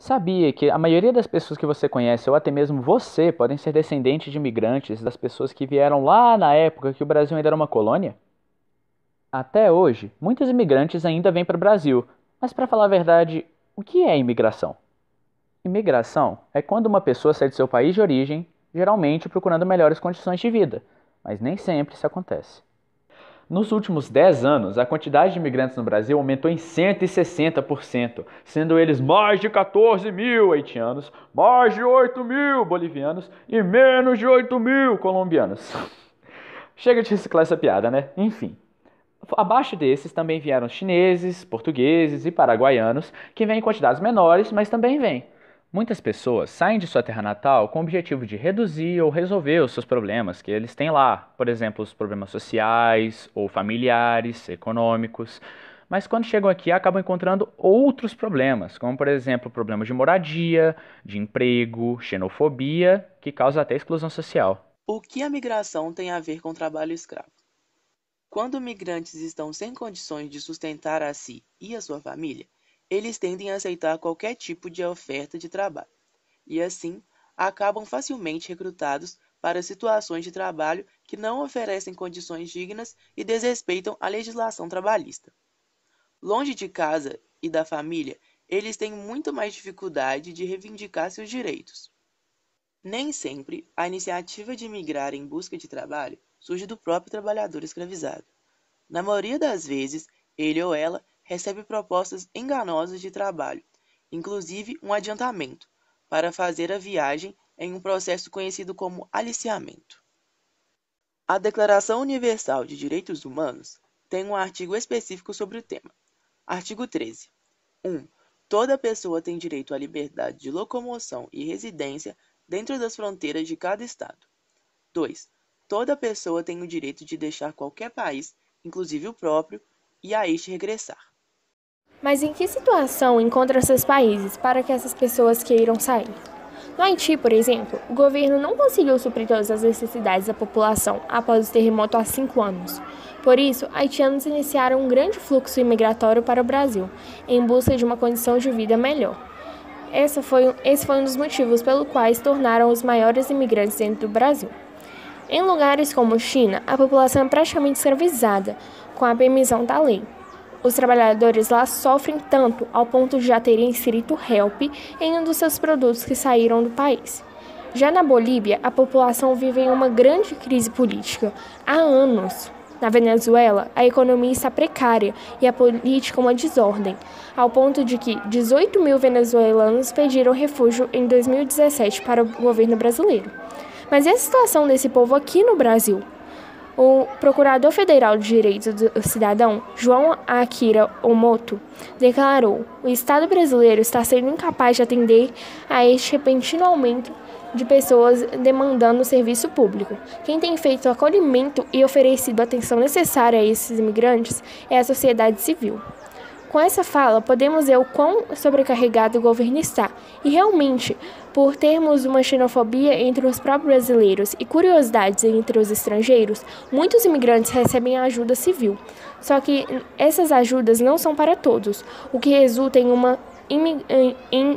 Sabia que a maioria das pessoas que você conhece, ou até mesmo você, podem ser descendentes de imigrantes das pessoas que vieram lá na época que o Brasil ainda era uma colônia? Até hoje, muitos imigrantes ainda vêm para o Brasil, mas para falar a verdade, o que é imigração? Imigração é quando uma pessoa sai de seu país de origem, geralmente procurando melhores condições de vida, mas nem sempre isso acontece. Nos últimos 10 anos, a quantidade de imigrantes no Brasil aumentou em 160%, sendo eles mais de 14 mil haitianos, mais de 8 mil bolivianos e menos de 8 mil colombianos. Chega de reciclar essa piada, né? Enfim. Abaixo desses também vieram chineses, portugueses e paraguaianos, que vêm em quantidades menores, mas também vêm. Muitas pessoas saem de sua terra natal com o objetivo de reduzir ou resolver os seus problemas que eles têm lá, por exemplo, os problemas sociais ou familiares, econômicos. Mas quando chegam aqui, acabam encontrando outros problemas, como por exemplo, problemas de moradia, de emprego, xenofobia, que causa até exclusão social. O que a migração tem a ver com trabalho escravo? Quando migrantes estão sem condições de sustentar a si e a sua família, eles tendem a aceitar qualquer tipo de oferta de trabalho e, assim, acabam facilmente recrutados para situações de trabalho que não oferecem condições dignas e desrespeitam a legislação trabalhista. Longe de casa e da família, eles têm muito mais dificuldade de reivindicar seus direitos. Nem sempre a iniciativa de migrar em busca de trabalho surge do próprio trabalhador escravizado. Na maioria das vezes, ele ou ela recebe propostas enganosas de trabalho, inclusive um adiantamento, para fazer a viagem em um processo conhecido como aliciamento. A Declaração Universal de Direitos Humanos tem um artigo específico sobre o tema. Artigo 13. 1. Toda pessoa tem direito à liberdade de locomoção e residência dentro das fronteiras de cada estado. 2. Toda pessoa tem o direito de deixar qualquer país, inclusive o próprio, e a este regressar. Mas em que situação encontram esses países para que essas pessoas queiram sair? No Haiti, por exemplo, o governo não conseguiu suprir todas as necessidades da população após o terremoto há 5 anos. Por isso, haitianos iniciaram um grande fluxo imigratório para o Brasil, em busca de uma condição de vida melhor. Esse foi um dos motivos pelo quais tornaram os maiores imigrantes dentro do Brasil. Em lugares como China, a população é praticamente escravizada, com a permissão da lei. Os trabalhadores lá sofrem tanto ao ponto de já terem escrito HELP em um dos seus produtos que saíram do país. Já na Bolívia, a população vive em uma grande crise política há anos. Na Venezuela, a economia está precária e a política uma desordem, ao ponto de que 18 mil venezuelanos pediram refúgio em 2017 para o governo brasileiro. Mas e a situação desse povo aqui no Brasil? O Procurador Federal de Direitos do Cidadão, João Akira Omoto, declarou: "O Estado brasileiro está sendo incapaz de atender a este repentino aumento de pessoas demandando serviço público. Quem tem feito o acolhimento e oferecido a atenção necessária a esses imigrantes é a sociedade civil." Com essa fala, podemos ver o quão sobrecarregado o governo está. E realmente, por termos uma xenofobia entre os próprios brasileiros e curiosidades entre os estrangeiros, muitos imigrantes recebem ajuda civil. Só que essas ajudas não são para todos, o que resulta em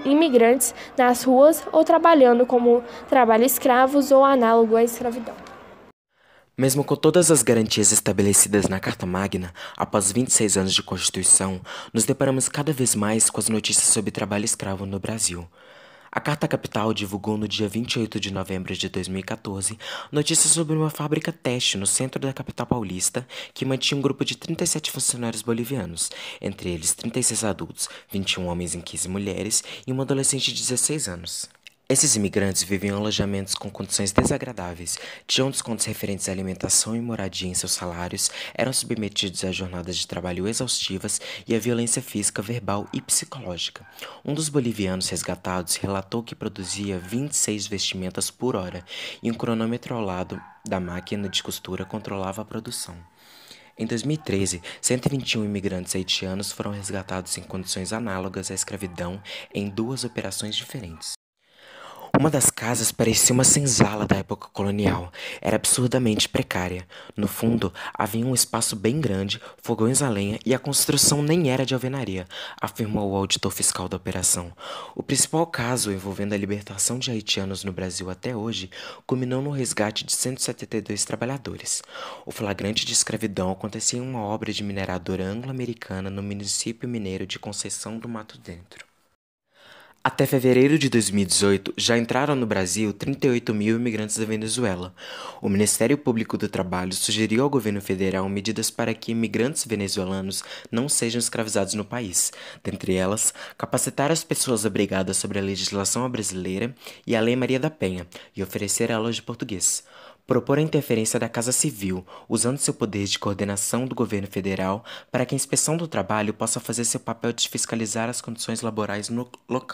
imigrantes nas ruas ou trabalhando como trabalho escravos ou análogo à escravidão. Mesmo com todas as garantias estabelecidas na Carta Magna, após 26 anos de Constituição, nos deparamos cada vez mais com as notícias sobre trabalho escravo no Brasil. A Carta Capital divulgou no dia 28 de novembro de 2014 notícias sobre uma fábrica teste no centro da capital paulista que mantinha um grupo de 37 funcionários bolivianos, entre eles 36 adultos, 21 homens e 15 mulheres e uma adolescente de 16 anos. Esses imigrantes vivem em alojamentos com condições desagradáveis, tinham descontos referentes à alimentação e moradia em seus salários, eram submetidos a jornadas de trabalho exaustivas e a violência física, verbal e psicológica. Um dos bolivianos resgatados relatou que produzia 26 vestimentas por hora e um cronômetro ao lado da máquina de costura controlava a produção. Em 2013, 121 imigrantes haitianos foram resgatados em condições análogas à escravidão em 2 operações diferentes. Uma das casas parecia uma senzala da época colonial. Era absurdamente precária. No fundo, havia um espaço bem grande, fogões a lenha e a construção nem era de alvenaria, afirmou o auditor fiscal da operação. O principal caso envolvendo a libertação de haitianos no Brasil até hoje culminou no resgate de 172 trabalhadores. O flagrante de escravidão acontecia em uma obra de mineradora anglo-americana no município mineiro de Conceição do Mato Dentro. Até fevereiro de 2018, já entraram no Brasil 38 mil imigrantes da Venezuela. O Ministério Público do Trabalho sugeriu ao governo federal medidas para que imigrantes venezuelanos não sejam escravizados no país. Dentre elas, capacitar as pessoas abrigadas sobre a legislação brasileira e a Lei Maria da Penha e oferecer aulas de português. Propor a interferência da Casa Civil, usando seu poder de coordenação do governo federal para que a Inspeção do Trabalho possa fazer seu papel de fiscalizar as condições laborais no local.